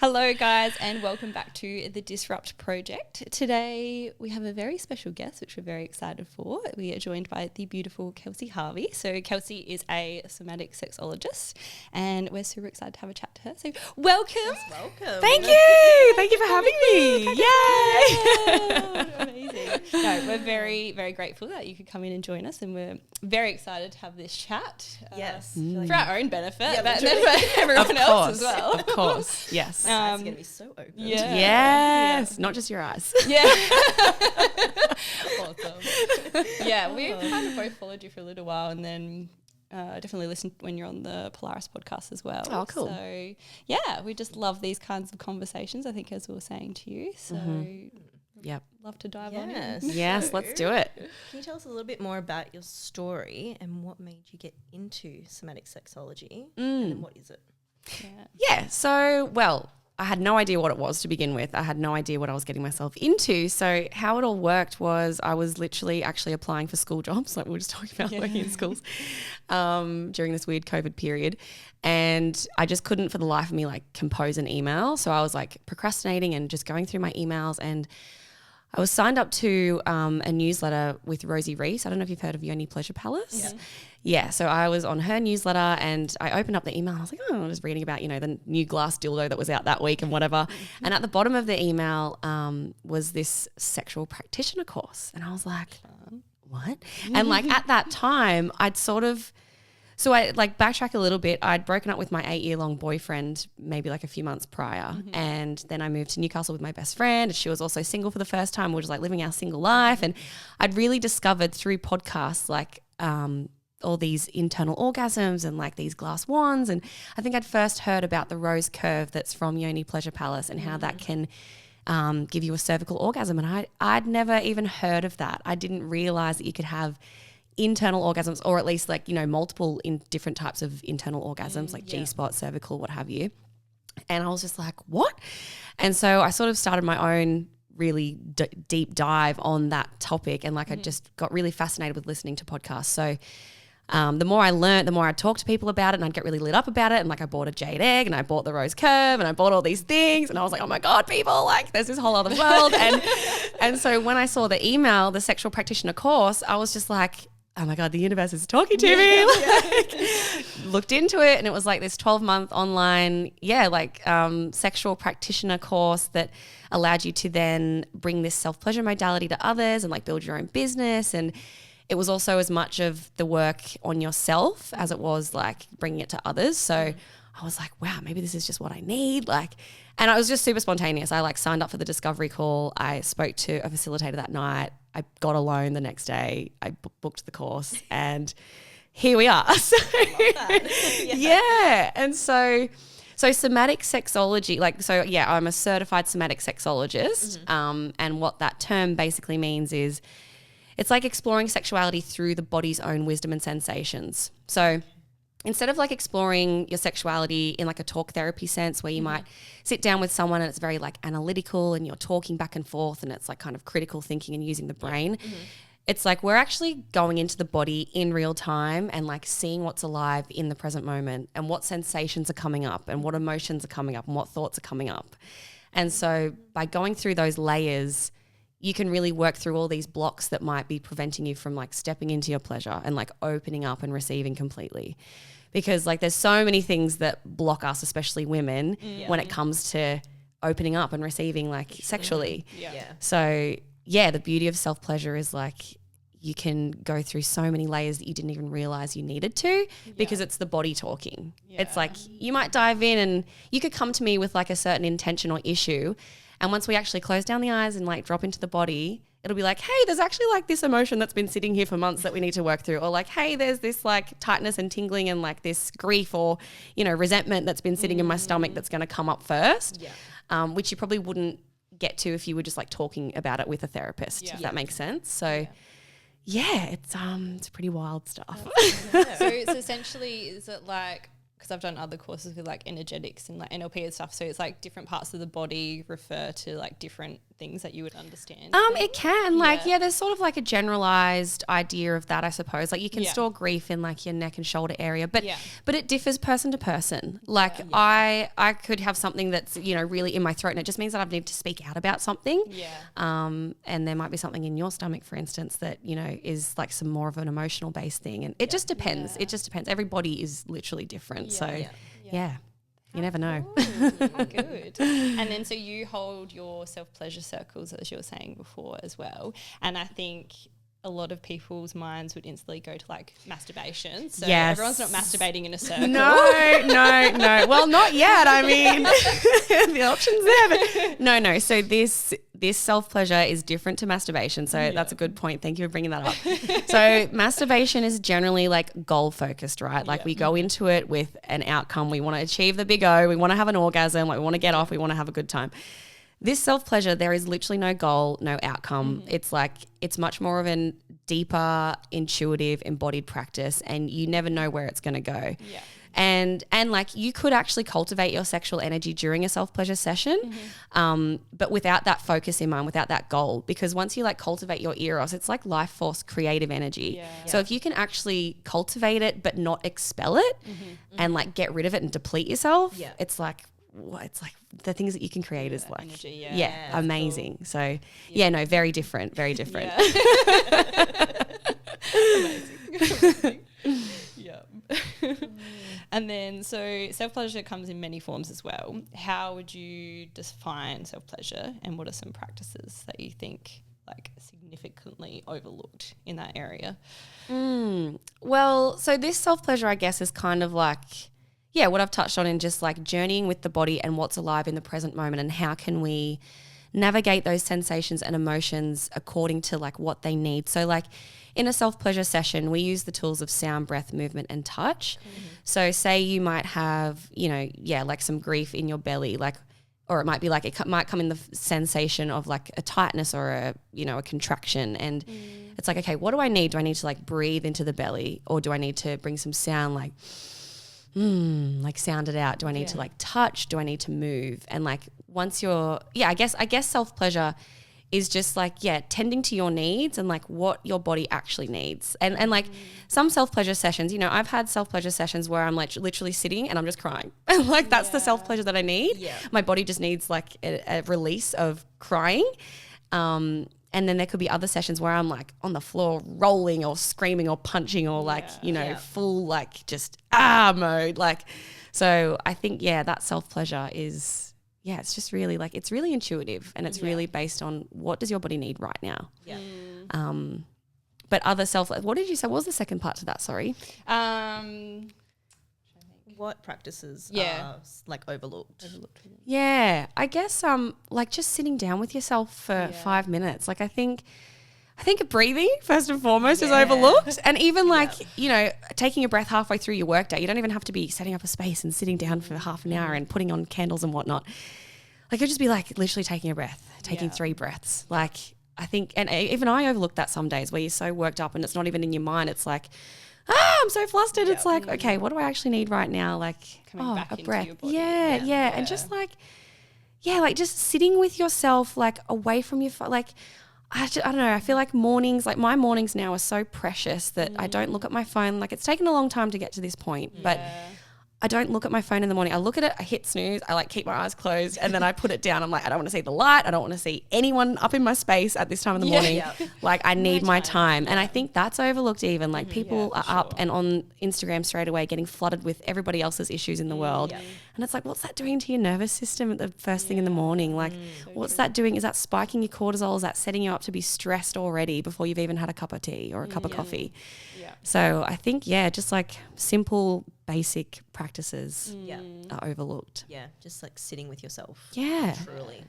Hello guys and welcome back to the Disrupt Project. Today we have a very special guest which we're very excited for. We are joined by the beautiful Kelsey Harvey. So Kelsey is a somatic sexologist and we're super excited to have a chat to her. So welcome. Yes, welcome. Thank you. Thank you for having me. Yay. Amazing. No, we're very, very grateful that you could come in and join us and we're very excited to have this chat. Yes. For our own benefit, Yeah, but for everyone else as well. Of course. Yes. It's going to be so open. Yeah. Yes. Not just your eyes. Yeah. Awesome. Yeah, we've kind of both followed you for a little while and then definitely listened when you're on the Polaris podcast as well. Oh, cool. So, yeah, we just love these kinds of conversations, I think, as we were saying to you. So, Yep. love to dive on in. Yes. Yes, let's do it. Can you tell us a little bit more about your story and what made you get into somatic sexology? And then what is it? Yeah. So, well, I had no idea what it was to begin with. I had no idea what I was getting myself into. So how it all worked was I was literally actually applying for school jobs, like we were just talking about working in schools during this weird COVID period. And I just couldn't for the life of me like compose an email. So I was like procrastinating and just going through my emails, and I was signed up to a newsletter with Rosie Reese. I don't know if you've heard of Yoni Pleasure Palace. Yeah, so I was on her newsletter and I opened up the email and I was like, I was reading about, the new glass dildo that was out that week and whatever. And at the bottom of the email was this sexual practitioner course. And I was like, what? And like at that time, so I like backtrack a little bit. I'd broken up with my 8-year-long boyfriend maybe like a few months prior. And then I moved to Newcastle with my best friend. And she was also single for the first time. We were just like living our single life. And I'd really discovered through podcasts like all these internal orgasms and like these glass wands. And I think I'd first heard about the rose curve that's from Yoni Pleasure Palace and how that can give you a cervical orgasm. And I'd never even heard of that. I didn't realize that you could have internal orgasms, or at least like, multiple in different types of internal orgasms, like G-spot, cervical, what have you. And I was just like, what? And so I sort of started my own really deep dive on that topic. And like, I just got really fascinated with listening to podcasts. So the more I learned, the more I'd talk to people about it and I'd get really lit up about it. And like I bought a jade egg and I bought the rose curve and I bought all these things and I was like, oh my God, people, like there's this whole other world. And so when I saw the email, the sexual practitioner course, I was just like, oh my God, the universe is talking to me. Looked into it and it was like this 12-month online, sexual practitioner course that allowed you to then bring this self-pleasure modality to others and like build your own business. And it was also as much of the work on yourself as it was like bringing it to others. So I was like, wow, maybe this is just what I need. And I was just super spontaneous. I like signed up for the discovery call. I spoke to a facilitator that night. I got a loan the next day. I booked the course and here we are. So, yeah. And so somatic sexology, I'm a certified somatic sexologist. And what that term basically means is it's like exploring sexuality through the body's own wisdom and sensations. So instead of like exploring your sexuality in like a talk therapy sense where you might sit down with someone and it's very like analytical and you're talking back and forth and it's like kind of critical thinking and using the brain, it's like we're actually going into the body in real time and like seeing what's alive in the present moment and what sensations are coming up and what emotions are coming up and what thoughts are coming up. And so by going through those layers, you can really work through all these blocks that might be preventing you from like stepping into your pleasure and like opening up and receiving completely. Because like there's so many things that block us, especially women, when it comes to opening up and receiving like sexually. So the beauty of self-pleasure is like you can go through so many layers that you didn't even realize you needed to because it's the body talking. It's like you might dive in and you could come to me with like a certain intention or issue, and once we actually close down the eyes and like drop into the body, it'll be like, hey, there's actually like this emotion that's been sitting here for months that we need to work through. Or like, hey, there's this like tightness and tingling and like this grief or, resentment that's been sitting in my stomach that's going to come up first, which you probably wouldn't get to if you were just like talking about it with a therapist, if that makes sense. So it's pretty wild stuff. So it's essentially, is it like because I've done other courses with like energetics and like NLP and stuff. So it's like different parts of the body refer to like different things that you would understand. It can there's sort of like a generalized idea of that, I suppose. Like you can store grief in like your neck and shoulder area, but it differs person to person. Like I could have something that's, you know, really in my throat, and it just means that I need to speak out about something. And there might be something in your stomach, for instance, that, you know, is like some more of an emotional based thing. And it just depends. It just depends. Every body is literally different. You never know. How good. And then so you hold your self-pleasure circles, as you were saying before, as well. And I think a lot of people's minds would instantly go to like masturbation. So everyone's not masturbating in a circle. No. Well, not yet. I mean, the option's there. But no. So this self-pleasure is different to masturbation. So that's a good point. Thank you for bringing that up. So masturbation is generally like goal-focused, right? Like we go into it with an outcome. We want to achieve the big O. We want to have an orgasm. Like we want to get off. We want to have a good time. This self-pleasure, there is literally no goal, no outcome. It's like, it's much more of a deeper, intuitive, embodied practice, and you never know where it's going to go. And like you could actually cultivate your sexual energy during a self-pleasure session, but without that focus in mind, without that goal, because once you like cultivate your eros, it's like life force, creative energy. So if you can actually cultivate it, but not expel it and like get rid of it and deplete yourself, it's like the things that you can create is like energy, amazing. Cool. So very different. Amazing. And then so self-pleasure comes in many forms as well. How would you define self-pleasure, and what are some practices that you think like significantly overlooked in that area? Well, so this self-pleasure, I guess, is kind of like what I've touched on in just like journeying with the body and what's alive in the present moment, and how can we navigate those sensations and emotions according to like what they need. So like in a self-pleasure session, we use the tools of sound, breath, movement, and touch. So say you might have, you know, like some grief in your belly, like, or it might be like, it might come in the sensation of like a tightness or a, you know, a contraction. And it's like, okay, what do I need? Do I need to like breathe into the belly, or do I need to bring some sound like sound it out? Do I need to like touch? Do I need to move? And like once you're, I guess self-pleasure is just like, tending to your needs and like what your body actually needs. And like some self-pleasure sessions, you know, I've had self-pleasure sessions where I'm like literally sitting and I'm just crying. Like that's the self-pleasure that I need. My body just needs like a release of crying. And then there could be other sessions where I'm like on the floor rolling or screaming or punching or like, you know, full like just mode. Like, so I think, that self-pleasure is, it's just really like, it's really intuitive, and it's really based on what does your body need right now. But other what did you say? What was the second part to that? Sorry. What practices are like overlooked? I guess like just sitting down with yourself for 5 minutes. Like I think breathing first and foremost is overlooked, and even like you know, taking a breath halfway through your workday. You don't even have to be setting up a space and sitting down for half an hour and putting on candles and whatnot. Like it'd just be like literally taking a breath, taking 3 breaths. Like I think, and even I overlook that some days where you're so worked up and it's not even in your mind. It's like, I'm so flustered. It's like, okay, what do I actually need right now? Like, coming back a into breath. your body. And just like, like just sitting with yourself, like away from your like. I don't know. I feel like mornings, like my mornings now are so precious that I don't look at my phone. Like it's taken a long time to get to this point, but I don't look at my phone in the morning. I look at it, I hit snooze, I like keep my eyes closed, and then I put it down. I'm like, I don't want to see the light. I don't want to see anyone up in my space at this time in the morning. Like I need my time. And I think that's overlooked even. Like people are up and on Instagram straight away getting flooded with everybody else's issues in the world. And it's like, what's that doing to your nervous system at the first thing in the morning? Like what's that doing? Is that spiking your cortisol? Is that setting you up to be stressed already before you've even had a cup of tea or a cup of coffee? So I think, just like simple, basic practices are overlooked. Just like sitting with yourself. Truly.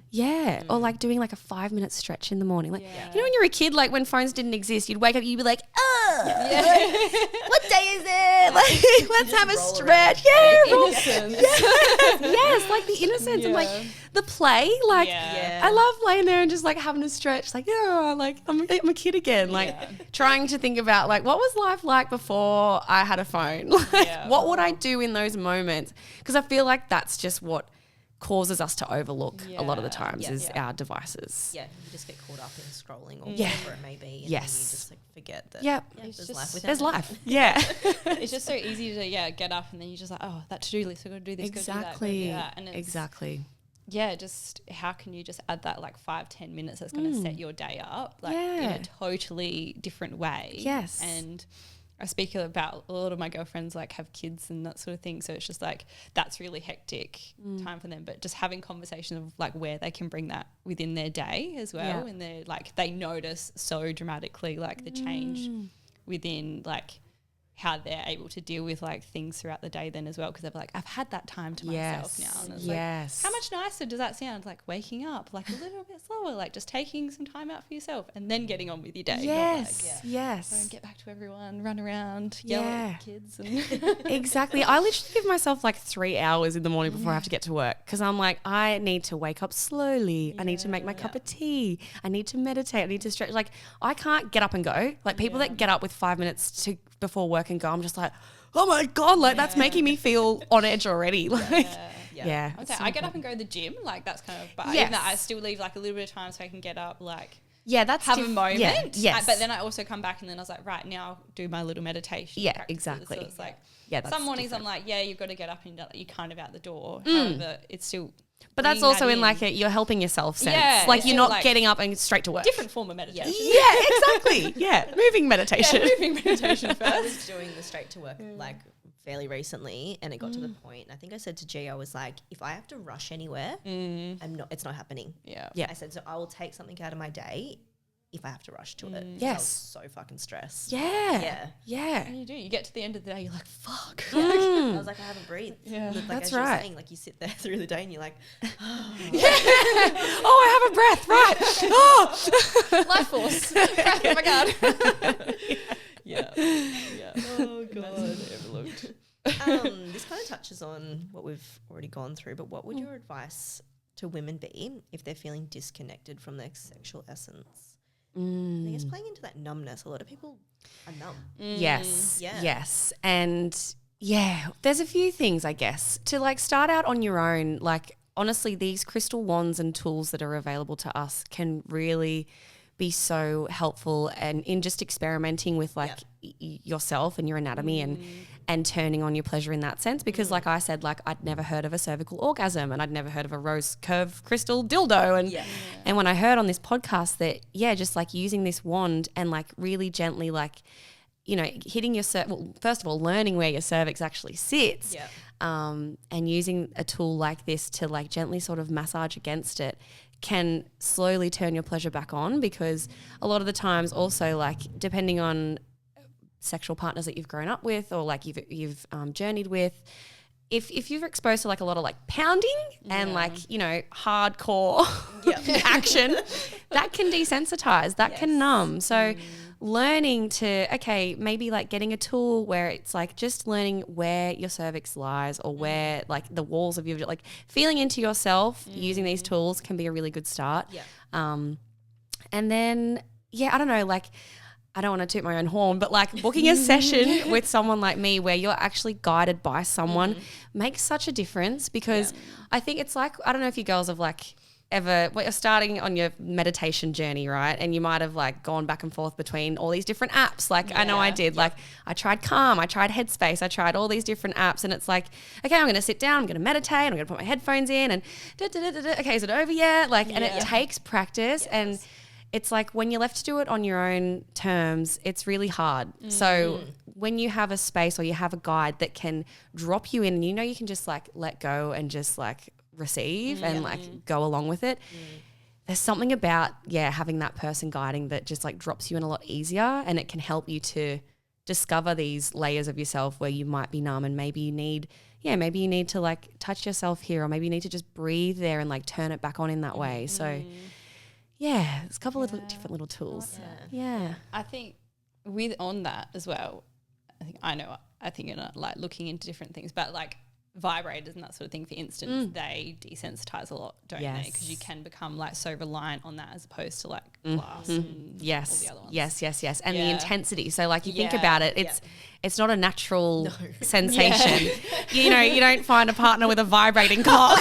Or like doing like a 5-minute stretch in the morning. Like, you know, when you're a kid, like when phones didn't exist, you'd wake up, you'd be like, what day is it? Like, let's have a stretch. Yes, like the innocence and like the play. Like, I love laying there and just like having a stretch. Like, like I'm a kid again. Like, trying to think about like what was life like before I had a phone. Like, what would I do in those moments? Because I feel like that's just what causes us to overlook a lot of the times is our devices. Yeah, you just get caught up in scrolling or whatever it may be, and then you just like forget that. There's life within. There's life. Yeah, it's just so easy to get up and then you're just like, oh, that to-do list, I've got to do this, exactly, go do that. And it's, exactly. Yeah, just how can you just add that like 5-10 minutes that's going to set your day up like in a totally different way. Yes, and I speak about a lot of my girlfriends like have kids and that sort of thing. So it's just like that's really hectic time for them. But just having conversations of like where they can bring that within their day as well. Yeah. And they're like they notice so dramatically like the change within like how they're able to deal with like things throughout the day then as well, because they're like, I've had that time to myself now. And it's like, how much nicer does that sound? Like waking up like a little bit slower, like just taking some time out for yourself and then getting on with your day. Yes, go and get back to everyone, run around, yell at kids. And exactly. I literally give myself like 3 hours in the morning before I have to get to work, because I'm like, I need to wake up slowly. I need to make my cup of tea. I need to meditate. I need to stretch. Like I can't get up and go. Like people that get up with 5 minutes before work and go, I'm just like, oh my God, like that's making me feel on edge already. Like, I'd say I get up and go to the gym, like that's kind of, but even that I still leave like a little bit of time so I can get up, like that's have a moment. Yes. But then I also come back and then I was like, right, now do my little meditation. Yeah, practices. exactly. So it's like, that's some mornings different. I'm like, you've got to get up and you're kind of out the door. However, it's still. But that's also in like you're helping yourself sense. Like you're not like getting up and straight to work. Different form of meditation. Yeah, exactly. Moving meditation. Moving meditation first. I was doing the straight to work like fairly recently, and it got to the point, I think I said to G, I was like, if I have to rush anywhere, it's not happening. Yeah. I said, so I will take something out of my day if I have to rush to it. Yes. I was so fucking stressed. Yeah. And you do. You get to the end of the day, you're like, fuck. I was like, I haven't breathed. Yeah. Like, that's as you're right. saying, like you sit there through the day and you're like, oh, I have a breath. Right. Oh. Life force. Oh my God. Oh God. Overlooked. This kind of touches on what we've already gone through, but what would your advice to women be if they're feeling disconnected from their sexual essence? I guess playing into that numbness, a lot of people are numb. Yes. And there's a few things, I guess, to like start out on your own. Like honestly, these crystal wands and tools that are available to us can really be so helpful, and in just experimenting with like yourself and your anatomy and turning on your pleasure in that sense, because like I said, like I'd never heard of a cervical orgasm and I'd never heard of a rose curve crystal dildo, and when I heard on this podcast that just like using this wand and like really gently like, you know, hitting your first of all learning where your cervix actually sits, and using a tool like this to like gently sort of massage against it can slowly turn your pleasure back on, because a lot of the times also like depending on sexual partners that you've grown up with or like you've journeyed with, if you're exposed to like a lot of like pounding and like, you know, hardcore action, that can desensitize, that can numb. So learning to, maybe like getting a tool where it's like just learning where your cervix lies or where like the walls of your, like feeling into yourself using these tools can be a really good start. And then, I don't know, like I don't want to toot my own horn, but like booking a session with someone like me where you're actually guided by someone makes such a difference, because I think it's like, I don't know if you girls have like you're starting on your meditation journey, right? And you might have like gone back and forth between all these different apps. Like I know I did, like I tried Calm, I tried Headspace, I tried all these different apps, and it's like, okay, I'm going to sit down, I'm going to meditate, I'm going to put my headphones in and okay, is it over yet? Like, and it takes practice and it's like when you're left to do it on your own terms, it's really hard. So when you have a space or you have a guide that can drop you in and you know you can just like let go and just like receive and like go along with it, there's something about having that person guiding that just like drops you in a lot easier, and it can help you to discover these layers of yourself where you might be numb and maybe you need to like touch yourself here, or maybe you need to just breathe there and like turn it back on in that way. So there's a couple of different little tools. I think on that as well, I think in like looking into different things, but like vibrators and that sort of thing, for instance, they desensitize a lot, don't they? Because you can become like so reliant on that as opposed to like glass and all the other ones. Yes. And the intensity. So like you think about it, it's not a natural sensation. You don't find a partner with a vibrating cock.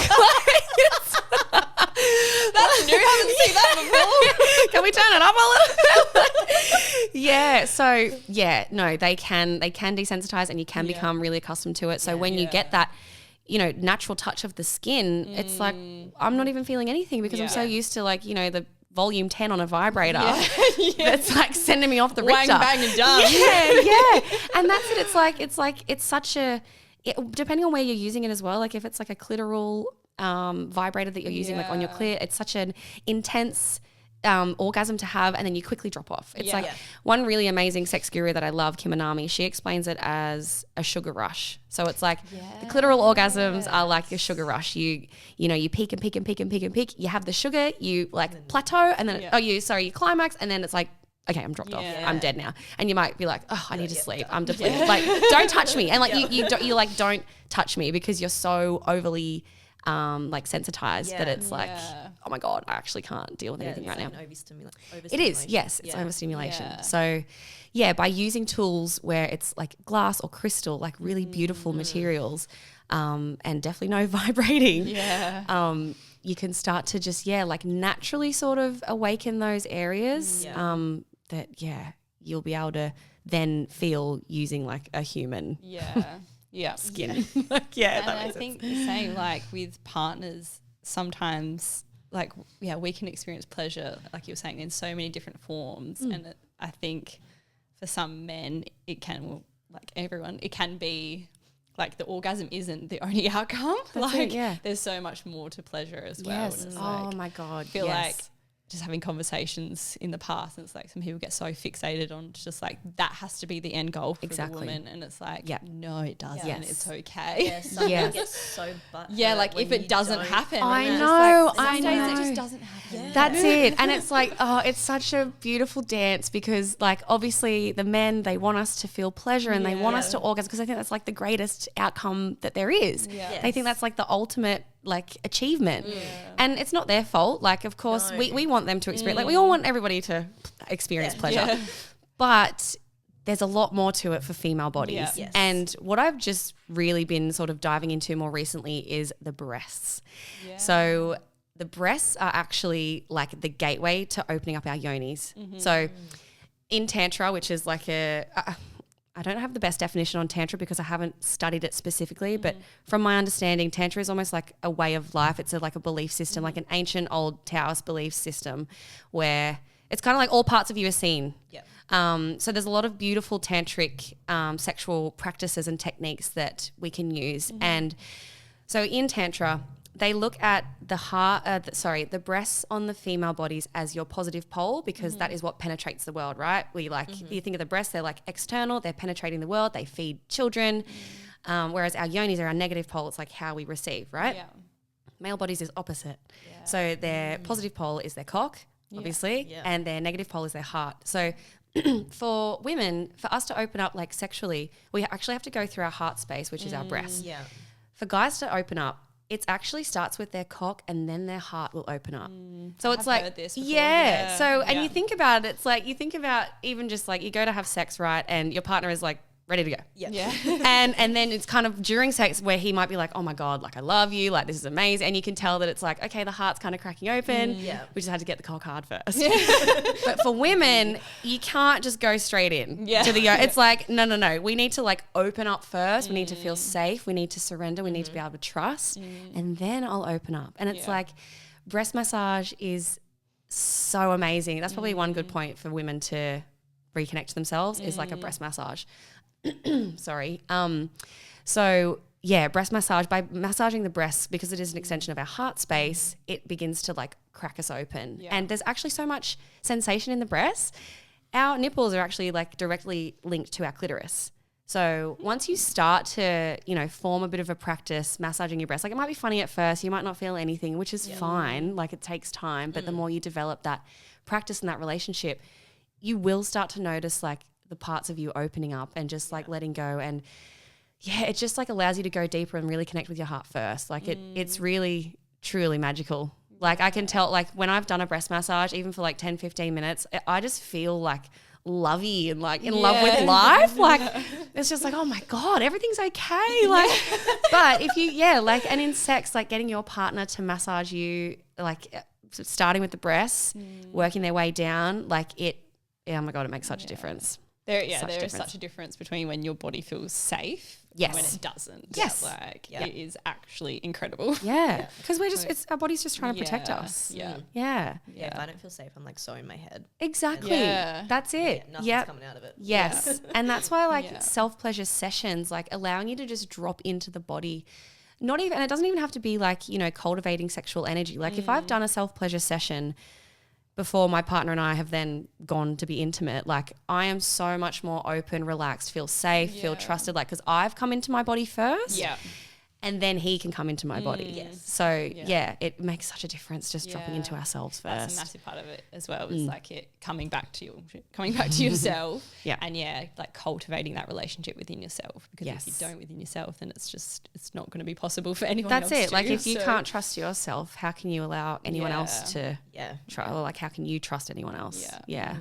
That's new. I haven't seen that before. Can we turn it up a little? Yeah. So no, they can desensitize, and you can become really accustomed to it. So when you get that, natural touch of the skin, it's like I'm not even feeling anything because I'm so used to like, the volume 10 on a vibrator that's like sending me off the Richter. Wang, bang and done. And that's it. It's such a, depending on where you're using it as well, like if it's like a clitoral vibrator that you're using like on your clit, it's such an intense orgasm to have, and then you quickly drop off. It's one really amazing sex guru that I love, Kim Anami, she explains it as a sugar rush. So it's like the clitoral orgasms are like your sugar rush. You peak and peak and peak and peak and peak. You have the sugar, you like plateau, and then you climax, and then it's like, okay, I'm dropped off. I'm dead now. And you might be like, oh, I need to sleep. I'm depleted. Like, don't touch me. And like don't touch me because you're so overly sensitized that it's like, oh my God, I actually can't deal with anything right now. It is, yes, it's overstimulation. So by using tools where it's like glass or crystal, like really beautiful materials, and definitely no vibrating, you can start to just, naturally sort of awaken those areas that you'll be able to then feel using like a human skin. And I think the same, like with partners, sometimes like, we can experience pleasure, like you were saying, in so many different forms. And I think for some men, it can be like the orgasm isn't the only outcome. There's so much more to pleasure as well. Yes. Oh my God. I feel like just having conversations in the past, and it's like some people get so fixated on just like that has to be the end goal for the woman, and it's like no, it doesn't. It's okay. Some people get so butthurt like if it doesn't happen, I know. Some days it just doesn't happen. That's it. And it's like, it's such a beautiful dance because like obviously the men, they want us to feel pleasure and they want us to orgasm because I think that's like the greatest outcome that there is. They think that's like the ultimate like achievement, and it's not their fault. Like of course we want them to experience, like we all want everybody to experience pleasure, but there's a lot more to it for female bodies. And what I've just really been sort of diving into more recently is the breasts. So the breasts are actually like the gateway to opening up our yonis. So in Tantra, which is like I don't have the best definition on Tantra because I haven't studied it specifically, but from my understanding, Tantra is almost like a way of life. It's like a belief system, like an ancient old Taoist belief system where it's kind of like all parts of you are seen. So there's a lot of beautiful tantric sexual practices and techniques that we can use. And so in Tantra, they look at the breasts on the female bodies as your positive pole because that is what penetrates the world, right? We you think of the breasts, they're like external, they're penetrating the world, they feed children, whereas our yonis are our negative pole. It's like how we receive, right? Male bodies is opposite. So their positive pole is their cock, obviously, and their negative pole is their heart. So for women, for us to open up like sexually, we actually have to go through our heart space, which is our breasts. For guys to open up, it actually starts with their cock and then their heart will open up. So it's like, So, and you think about it, it's like, you think about even just like you go to have sex, right? And your partner is like ready to go. And then it's kind of during sex where he might be like, oh my God, like I love you, like this is amazing. And you can tell that it's like, okay, the heart's kind of cracking open. We just had to get the cock hard first. But for women, you can't just go straight in to the, it's like, no. We need to like open up first. We need to feel safe. We need to surrender. We need to be able to trust. And then I'll open up. And it's like breast massage is so amazing. That's probably one good point for women to reconnect to themselves is like a breast massage. Sorry. Breast massage, by massaging the breasts, because it is an extension of our heart space, it begins to like crack us open. And there's actually so much sensation in the breasts. Our nipples are actually like directly linked to our clitoris. So once you start to, form a bit of a practice massaging your breasts, like it might be funny at first, you might not feel anything, which is fine. Like it takes time, but the more you develop that practice and that relationship, you will start to notice like the parts of you opening up and just like letting go. And yeah, it just like allows you to go deeper and really connect with your heart first. Like it's really, truly magical. Like I can tell, like when I've done a breast massage, even for like 10, 15 minutes, I just feel like lovey and like in love with life. Like it's just like, oh my God, everything's okay. Like, but if you, like, and in sex, like getting your partner to massage you, like starting with the breasts, working their way down, like oh my God, it makes such a difference. There is such a difference between when your body feels safe and when it doesn't. Yes. Like it is actually incredible. Yeah. Because we're just, our body's just trying to protect us. Yeah. Yeah. If I don't feel safe, I'm like so in my head. Exactly. Yeah. That's it. Nothing's coming out of it. Yes. And that's why like self-pleasure sessions, like allowing you to just drop into the body, not even, and it doesn't even have to be like, you know, cultivating sexual energy. Like if I've done a self-pleasure session before my partner and I have then gone to be intimate, like I am so much more open, relaxed, feel safe, feel trusted, like because I've come into my body first. Yeah. And then he can come into my body. Yes. So it makes such a difference just dropping into ourselves first. That's a massive part of it as well. Is like it coming back to yourself. And like cultivating that relationship within yourself. Because if you don't within yourself, then it's not going to be possible for anyone else. That's it. Like if you can't trust yourself, how can you allow anyone else to try? Or like how can you trust anyone else? Yeah.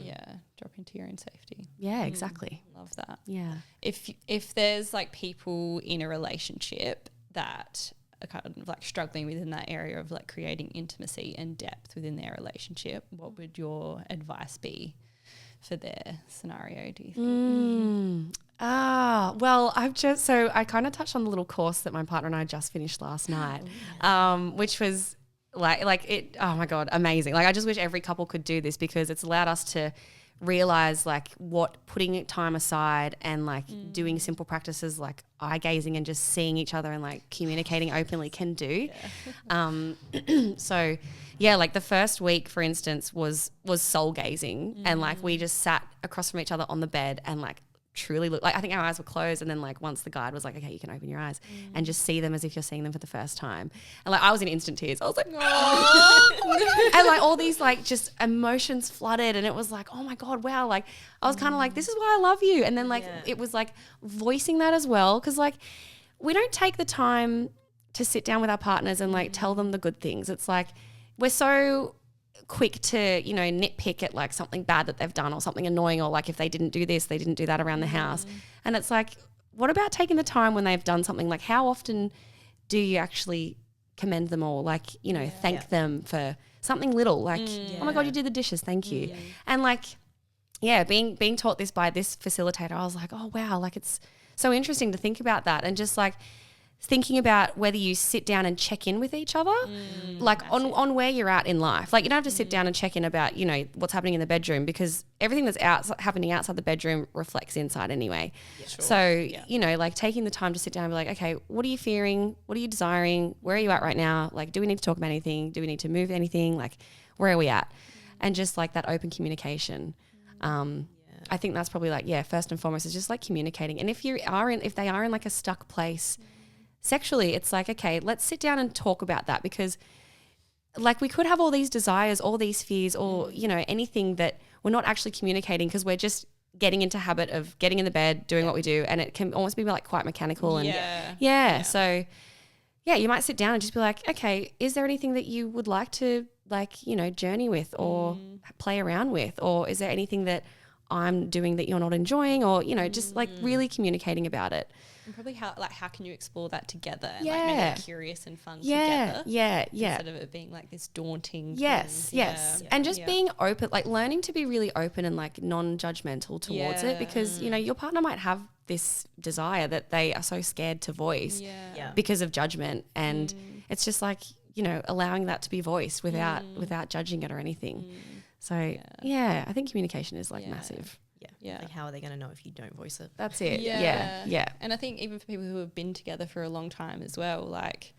Drop into your own safety. Yeah, exactly. Love that. Yeah. If there's like people in a relationship that are kind of like struggling within that area of like creating intimacy and depth within their relationship, what would your advice be for their scenario, do you think? Well, I kind of touched on the little course that my partner and I just finished last night, which was like it, oh my God, amazing. Like I just wish every couple could do this because it's allowed us to realize like what putting time aside and like doing simple practices like eye gazing and just seeing each other and like communicating openly can do. So like the first week, for instance, was soul gazing and like we just sat across from each other on the bed and like truly look, like I think our eyes were closed, and then like once the guide was like, okay, you can open your eyes and just see them as if you're seeing them for the first time. And like I was in instant tears. I was like, oh, and like all these like just emotions flooded, and it was like, oh my God, wow. Like I was kind of like, this is why I love you. And then like it was like voicing that as well, because like we don't take the time to sit down with our partners and like tell them the good things. It's like we're so quick to, you know, nitpick at like something bad that they've done or something annoying, or like if they didn't do this, they didn't do that around the house. And it's like, what about taking the time when they've done something? Like how often do you actually commend them all? Like, you know, thank them for something little, like, oh my God, you did the dishes, thank you. And like, being taught this by this facilitator, I was like, oh wow, like it's so interesting to think about that, and just like thinking about whether you sit down and check in with each other, like on where you're at in life. Like you don't have to sit down and check in about, you know, what's happening in the bedroom, because everything that's happening outside the bedroom reflects inside anyway. So, you know, like taking the time to sit down and be like, okay, what are you fearing? What are you desiring? Where are you at right now? Like, do we need to talk about anything? Do we need to move anything? Like, where are we at? And just like that open communication. I think that's probably like, first and foremost is just like communicating. And if they are in like a stuck place sexually, it's like, okay, let's sit down and talk about that, because like we could have all these desires, all these fears, or, you know, anything that we're not actually communicating because we're just getting into habit of getting in the bed, doing what we do. And it can almost be like quite mechanical. And so you might sit down and just be like, okay, is there anything that you would like to like, you know, journey with or play around with? Or is there anything that I'm doing that you're not enjoying? Or, you know, just like really communicating about it. And probably how can you explore that together and like make it curious and fun together? Instead of it being like this daunting thing. And just being open, like learning to be really open and like non-judgmental towards it, because, you know, your partner might have this desire that they are so scared to voice because of judgment. And it's just like, you know, allowing that to be voiced without judging it or anything. So I think communication is like massive. Like how are they going to know if you don't voice it? That's it. And I think even for people who have been together for a long time as well, like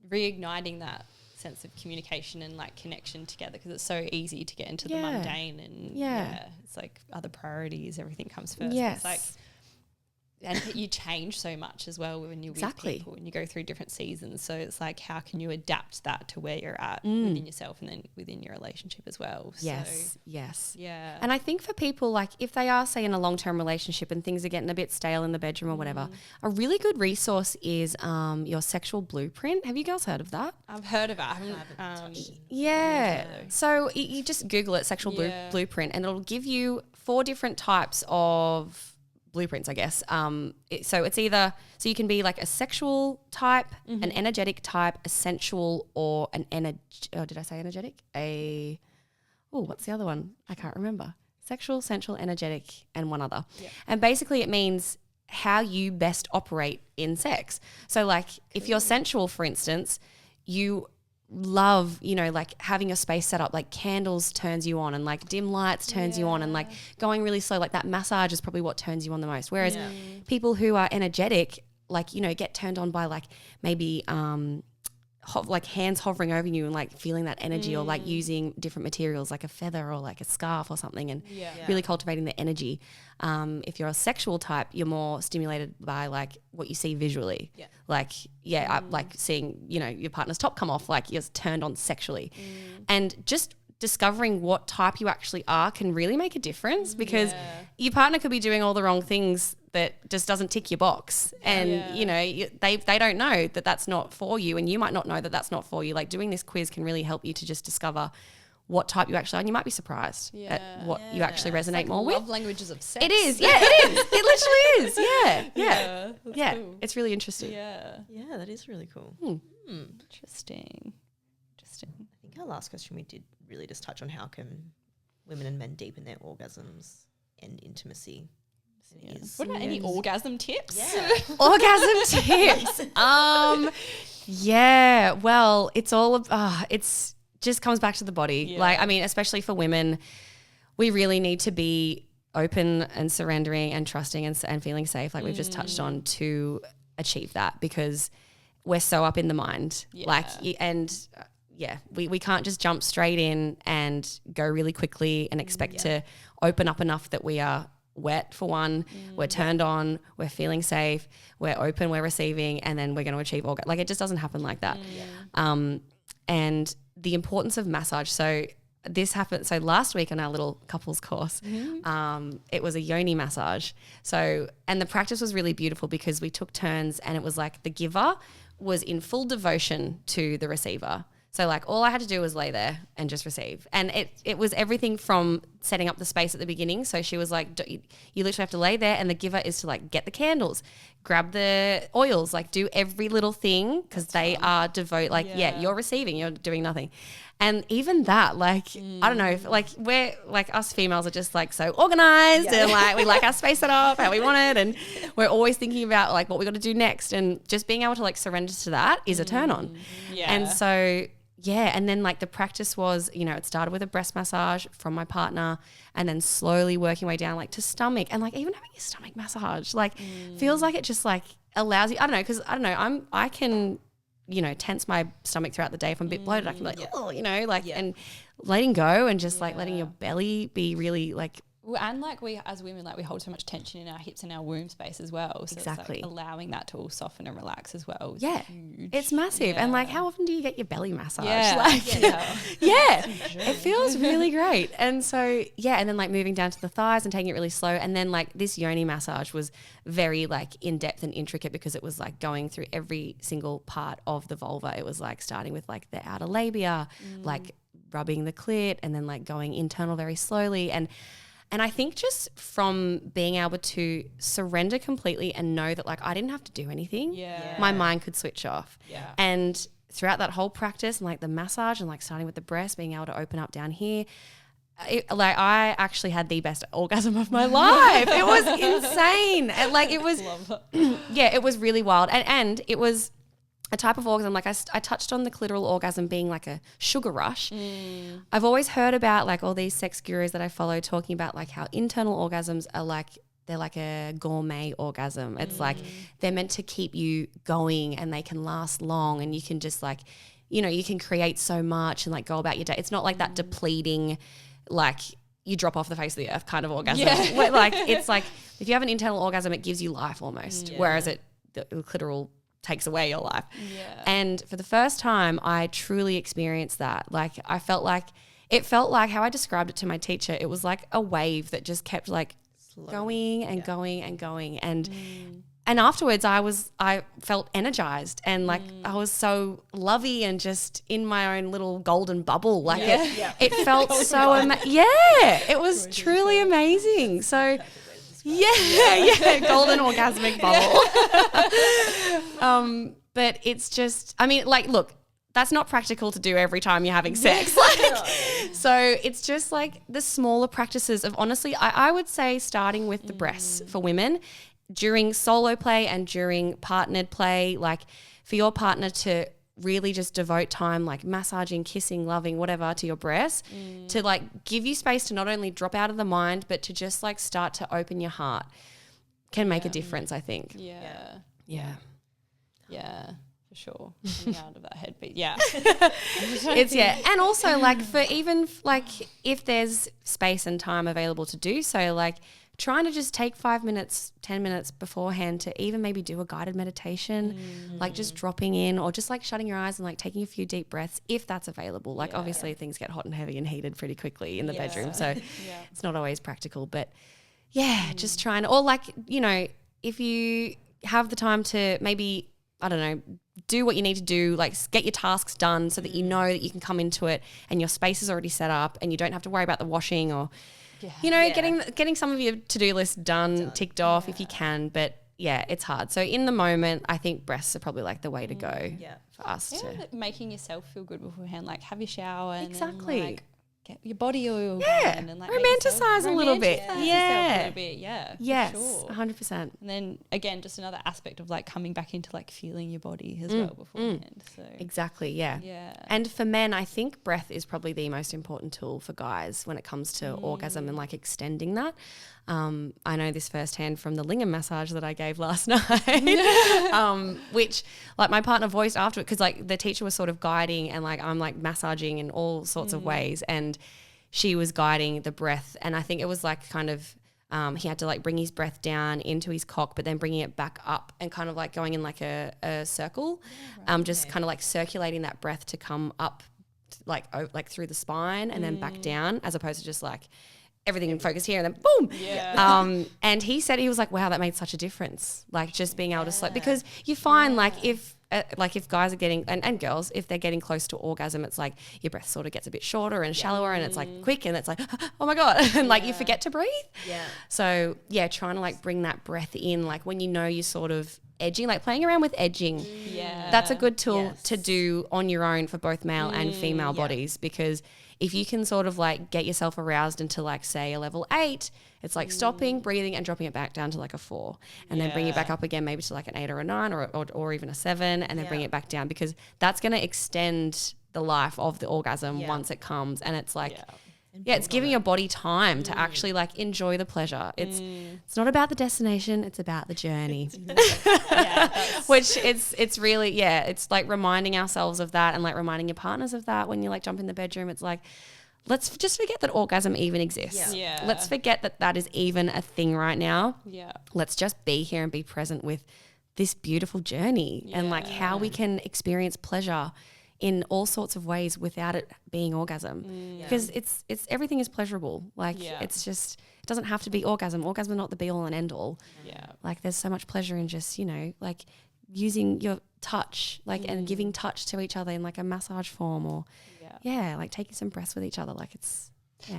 reigniting that sense of communication and like connection together, because it's so easy to get into the mundane and it's like other priorities, everything comes first. It's like and you change so much as well when you're with people and you go through different seasons. So it's like, how can you adapt that to where you're at within yourself and then within your relationship as well? Yes. Yeah. And I think for people, like if they are, say, in a long-term relationship and things are getting a bit stale in the bedroom or whatever, a really good resource is your sexual blueprint. Have you girls heard of that? I've heard of it. I haven't So you just Google it, sexual blueprint, and it'll give you 4 different types of blueprints, I guess. So it's either, so you can be like a sexual type, an energetic type, a sensual, or an did I say energetic? What's the other one? I can't remember. Sexual, sensual, energetic, and one other. Yeah. And basically it means how you best operate in sex. So like if you're sensual, for instance, you love, like having your space set up, like candles turns you on and like dim lights turns you on and like going really slow, like that massage is probably what turns you on the most. Whereas people who are energetic, like, get turned on by like maybe like hands hovering over you and like feeling that energy or like using different materials like a feather or like a scarf or something and really cultivating the energy. If you're a sexual type, you're more stimulated by like what you see visually. Like seeing, your partner's top come off, like you're turned on sexually. And just discovering what type you actually are can really make a difference because your partner could be doing all the wrong things that just doesn't tick your box. And, they don't know that that's not for you and you might not know that that's not for you. Like doing this quiz can really help you to just discover what type you actually are. And you might be surprised at what you actually resonate like more love with. languages of sex. It is. Yeah, it is. It literally is. Yeah. Cool. It's really interesting. Yeah, that is really cool. Interesting. I think our last question we did really just touch on how can women and men deepen their orgasms and intimacy. What about any orgasm tips? Orgasm tips. Well, it's all it's just comes back to the body. Like, I mean, especially for women, we really need to be open and surrendering and trusting and feeling safe, like we've just touched on, to achieve that because we're so up in the mind. We can't just jump straight in and go really quickly and expect to open up enough that we are wet for one, we're turned on, we're feeling safe, we're open, we're receiving, and then we're going to achieve orgasm. Like it just doesn't happen like that. And the importance of massage. So this happened. So last week on our little couples course, it was a yoni massage. So, and the practice was really beautiful because we took turns and it was like the giver was in full devotion to the receiver. So like all I had to do was lay there and just receive. And it was everything from setting up the space at the beginning. So she was like, you literally have to lay there and the giver is to like get the candles, grab the oils, like do every little thing because they are devoted. Like, you're receiving, you're doing nothing. And even that, like, I don't know, if, like we're like us females are just like so organized and like we like our space set up how we want it. And we're always thinking about like what we got to do next. And just being able to like surrender to that is a turn on. And so, and then like the practice was, it started with a breast massage from my partner and then slowly working way down like to stomach and like even having a stomach massage, like feels like it just like allows you, I don't know, because I don't know, I can, tense my stomach throughout the day. If I'm a bit bloated, I can be like, and letting go and just like letting your belly be really like. Well, and like we as women, like we hold so much tension in our hips and our womb space as well. So exactly. It's like allowing that to all soften and relax as well. Huge. It's massive. And like how often do you get your belly massage? It feels really great. And so, and then like moving down to the thighs and taking it really slow. And then like this yoni massage was very like in depth and intricate because it was like going through every single part of the vulva. It was like starting with like the outer labia, like rubbing the clit and then like going internal very slowly. And I think just from being able to surrender completely and know that like I didn't have to do anything, my mind could switch off. And throughout that whole practice and like the massage and like starting with the breast, being able to open up down here, I actually had the best orgasm of my life. It was insane. And like it was, it was really wild. And it was a type of orgasm, like I touched on the clitoral orgasm being like a sugar rush. I've always heard about like all these sex gurus that I follow talking about like how internal orgasms are like, they're like a gourmet orgasm. It's like they're meant to keep you going and they can last long and you can just like, you can create so much and like go about your day. It's not like that depleting, like, you drop off the face of the earth kind of orgasm. Yeah. Where, like, it's like if you have an internal orgasm, it gives you life almost, Yeah. whereas the clitoral takes away your life. Yeah. And for the first time, I truly experienced that. Like it felt like how I described it to my teacher. It was like a wave that just kept like going and going and going. And afterwards I felt energized and like I was so lovey and just in my own little golden bubble. Like it felt so it was truly amazing. So golden orgasmic bubble. But it's just, I mean, like, look, that's not practical to do every time you're having sex. So it's just like the smaller practices of, honestly, I would say starting with the breasts for women during solo play and during partnered play, like for your partner to really just devote time like massaging, kissing, loving, whatever to your breasts to like give you space to not only drop out of the mind but to just like start to open your heart can make a difference, I think. Yeah. For sure. Coming out of that head, but It's and also like for even like if there's space and time available to do so, like trying to just take 5 minutes, 10 minutes beforehand to even maybe do a guided meditation, like just dropping in or just like shutting your eyes and like taking a few deep breaths if that's available. Like obviously things get hot and heavy and heated pretty quickly in the bedroom. So it's not always practical, but just trying, or like, you know, if you have the time to maybe, I don't know, do what you need to do, like get your tasks done so that you know that you can come into it and your space is already set up and you don't have to worry about the washing or, you know, getting some of your to-do list done, ticked off if you can. But it's hard. So in the moment, I think breasts are probably like the way to go for us to. Making yourself feel good beforehand, like have your shower and Exactly. then, like, get your body oil going and like romanticize a little bit. Yes, sure. 100%. And then again, just another aspect of like coming back into like feeling your body as well beforehand. So Exactly, And for men, I think breath is probably the most important tool for guys when it comes to orgasm and like extending that. I know this firsthand from the lingam massage that I gave last night, which like my partner voiced afterward, because like the teacher was sort of guiding and like I'm like massaging in all sorts of ways, and she was guiding the breath, and I think it was like kind of he had to like bring his breath down into his cock but then bringing it back up and kind of like going in like a circle, just kind of like circulating that breath to come up like through the spine and then back down, as opposed to just like everything focused here and then boom. And he said, he was like, wow, that made such a difference. Like just being able to sleep, because you find like if guys are getting, and girls, if they're getting close to orgasm, it's like your breath sort of gets a bit shorter and shallower and it's like quick and it's like, oh my God. And like you forget to breathe. So trying to like bring that breath in, like when you know you're sort of edging, like playing around with edging. That's a good tool to do on your own for both male and female bodies, because if you can sort of like get yourself aroused into like say a level 8, it's like stopping, breathing and dropping it back down to like a 4 and then bring it back up again, maybe to like an 8 or a 9 or even a 7 and then bring it back down, because that's going to extend the life of the orgasm once it comes. And it's like, it's giving your body time to actually like enjoy the pleasure. It's not about the destination, it's about the journey. Which it's really, it's like reminding ourselves of that and like reminding your partners of that when you like jump in the bedroom. It's like, let's just forget that orgasm even exists. Let's forget that that is even a thing right now. Let's just be here and be present with this beautiful journey and like how we can experience pleasure in all sorts of ways without it being orgasm, because it's everything is pleasurable. Like it's just, it doesn't have to be orgasm. Orgasm is not the be all and end all. Like there's so much pleasure in just, you know, like using your touch, like and giving touch to each other in like a massage form, or like taking some breaths with each other. Like it's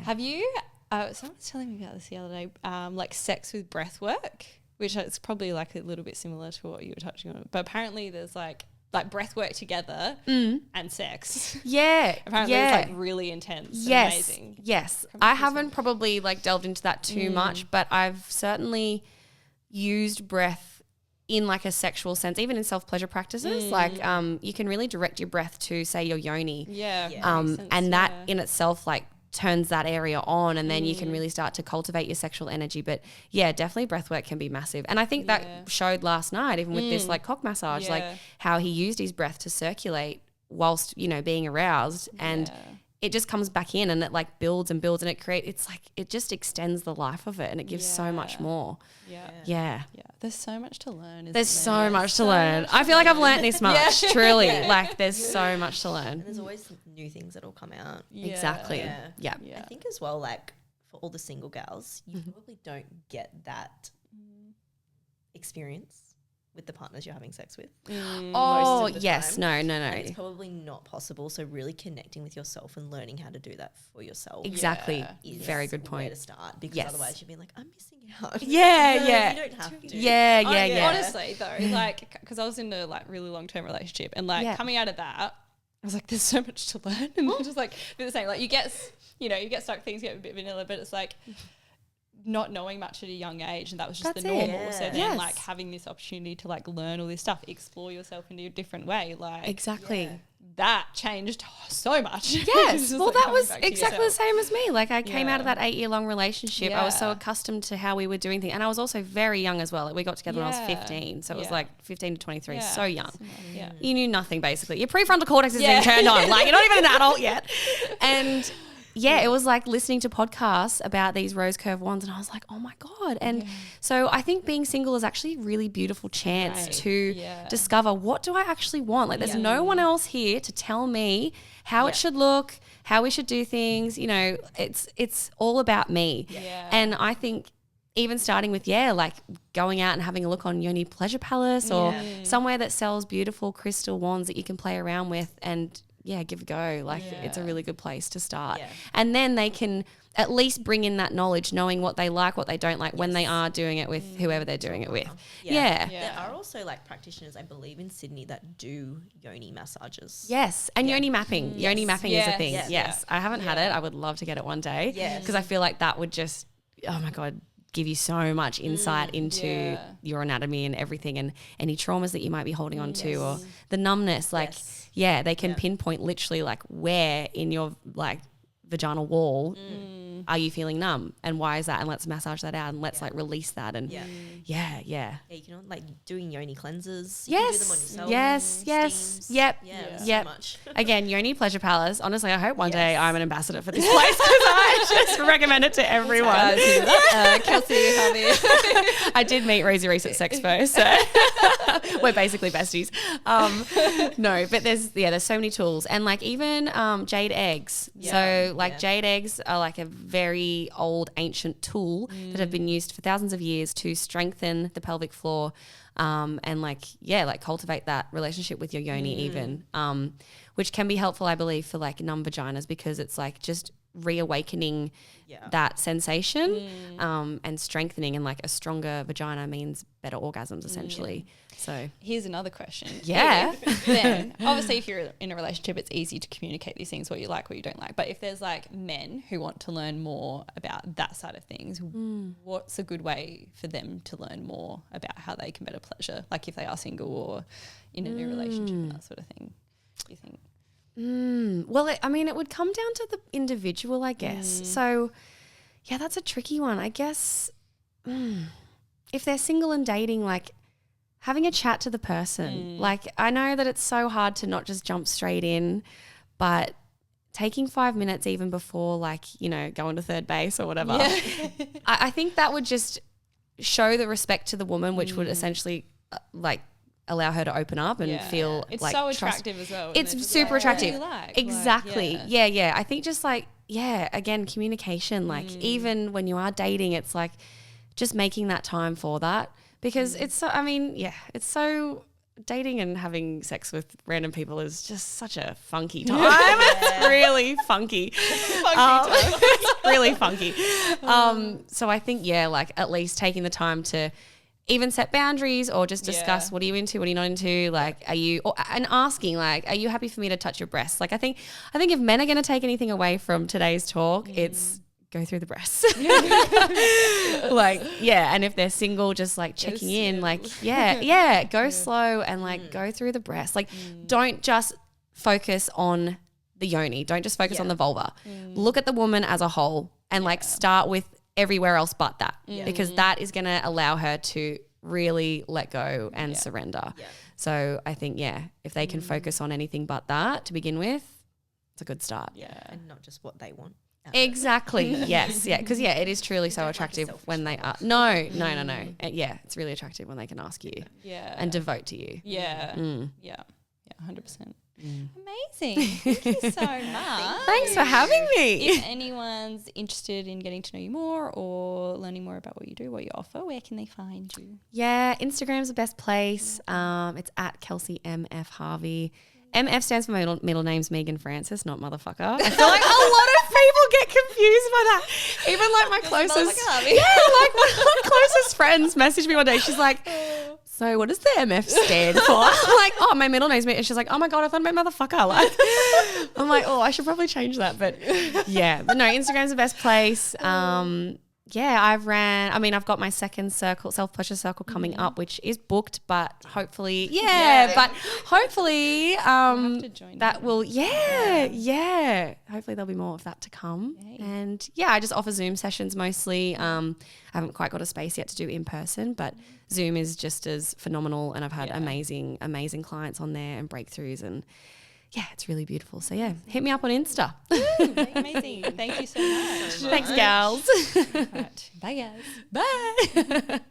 Have you? Someone was telling me about this the other day. Like sex with breath work, which is probably like a little bit similar to what you were touching on, but apparently there's like breath work together and sex. Apparently it's like really intense and amazing. I haven't probably like delved into that too much, but I've certainly used breath in like a sexual sense, even in self-pleasure practices. Like you can really direct your breath to say your yoni. And that in itself like turns that area on, and then you can really start to cultivate your sexual energy. But definitely breath work can be massive, and I think that showed last night even with this like cock massage, like how he used his breath to circulate whilst, you know, being aroused, and it just comes back in and it like builds and builds and it just extends the life of it and it gives so much more. Yeah. There's so much to learn. There's so much to learn. I feel like I've learned this much, truly. Like there's so much to learn. And there's always new things that will come out. Exactly. Yeah. I think as well, like for all the single gals, you probably don't get that experience with the partners you're having sex with. Oh, yes. Time. No. And it's probably not possible. So really connecting with yourself and learning how to do that for yourself. Exactly. Is very good point. Where to start, because otherwise you'll be like, I'm missing out. Yeah, No, yeah. You don't have to. Yeah. Honestly, though, like, because I was in a like really long-term relationship, and like coming out of that, I was like, there's so much to learn, and just like the same, like you get stuck, things get a bit vanilla, but it's like not knowing much at a young age, and that was just the normal. So then like having this opportunity to like learn all this stuff, explore yourself in a different way, like exactly. That changed so much. Yes. Well, like that was exactly yourself. the same as me. Like I came out of that 8-year-long relationship. I was so accustomed to how we were doing things. And I was also very young as well. Like we got together when I was 15. So it was like 15 to 23, so young. You knew nothing basically. Your prefrontal cortex is being turned on. Like you're not even an adult yet. And it was like listening to podcasts about these rose curve wands, and I was like, oh my God. And so I think being single is actually a really beautiful chance to discover, what do I actually want? Like there's no one else here to tell me how it should look, how we should do things. You know, it's all about me. And I think even starting with, like going out and having a look on Yoni Pleasure Palace or somewhere that sells beautiful crystal wands that you can play around with and give a go. Like it's a really good place to start. And then they can at least bring in that knowledge, knowing what they like, what they don't like when they are doing it with whoever they're doing it with. There are also like practitioners, I believe, in Sydney that do yoni massages. Yes. And yoni mapping. Yoni mapping is a thing. Yes. I haven't had it. I would love to get it one day. Because I feel like that would just, oh my God, give you so much insight into your anatomy and everything, and any traumas that you might be holding on to, or the numbness. Like, they can pinpoint literally like where in your like vaginal wall are you feeling numb, and why is that, and let's massage that out, and let's like release that. And you can like doing yoni cleansers. You can do them on yourself. Steams. So much. Again, Yoni Pleasure Palace. Honestly, I hope one day I'm an ambassador for this place, because I just recommend it to everyone. Kelsey Harvey. I did meet Rosie Reese at Sexpo, so we're basically besties. No, but there's so many tools, and like even jade eggs. So like jade eggs are like a very old ancient tool that have been used for thousands of years to strengthen the pelvic floor, and like cultivate that relationship with your yoni even, which can be helpful, I believe, for like numb vaginas, because it's like just reawakening that sensation, and strengthening, and like a stronger vagina means better orgasms essentially. So here's another question. Then obviously if you're in a relationship, it's easy to communicate these things, what you like, what you don't like. But if there's like men who want to learn more about that side of things, what's a good way for them to learn more about how they can better pleasure, like if they are single or in a new relationship and that sort of thing, do you think? Well, it would come down to the individual, I guess. So, that's a tricky one. I guess if they're single and dating, like having a chat to the person. Like I know that it's so hard to not just jump straight in, but taking 5 minutes even before, like, going to third base or whatever. I think that would just show the respect to the woman, which would essentially allow her to open up and feel it's like so attractive as well. It's super attractive. Like? Exactly. I think just like, again, communication, like even when you are dating, it's like just making that time for that, because it's so, it's so, dating and having sex with random people is just such a funky time. It's really funky. It's really funky. So I think, like at least taking the time to even set boundaries, or just discuss what are you into, what are you not into, like and asking, like, are you happy for me to touch your breasts? Like I think if men are going to take anything away from today's talk, it's go through the breasts. And if they're single, just like checking in, like go slow and like go through the breasts. Like don't just focus on the yoni, don't just focus on the vulva. Look at the woman as a whole, and like start with everywhere else but that, because that is going to allow her to really let go and surrender. So I think if they can focus on anything but that to begin with, it's a good start. Yeah. And not just what they want. Exactly. Yes. Yeah. Because it is truly so don't like a attractive selfish when they one. are. No. Yeah, it's really attractive when they can ask you Yeah. and devote to you. Yeah. Mm. Yeah. Yeah. 100%. Mm. Amazing. Thank you so much. Thanks for having me. If anyone's interested in getting to know you more or learning more about what you do, what you offer, where can they find you? Yeah, Instagram's the best place. It's at Kelsey MF Harvey. MF stands for my middle name's Megan Francis, not motherfucker. I feel like a lot of people get confused by that. Even like my closest, like my closest friends messaged me one day. She's like, "So what does the MF stand for?" I'm like, "Oh, my middle name's Megan." And she's like, "Oh my god, I thought I meant motherfucker." Like, I'm like, "Oh, I should probably change that." But yeah, but no, Instagram's the best place. Yeah, I've got my second circle, self-pleasure circle coming up, which is booked, but hopefully, hopefully, to join that in. will, hopefully there'll be more of that to come. Yay. And I just offer Zoom sessions mostly. I haven't quite got a space yet to do in person, but Zoom is just as phenomenal. And I've had amazing clients on there and breakthroughs, and it's really beautiful. So hit me up on Insta. Amazing. Thank you so much. Thanks, gals. Right. Bye, guys. Bye.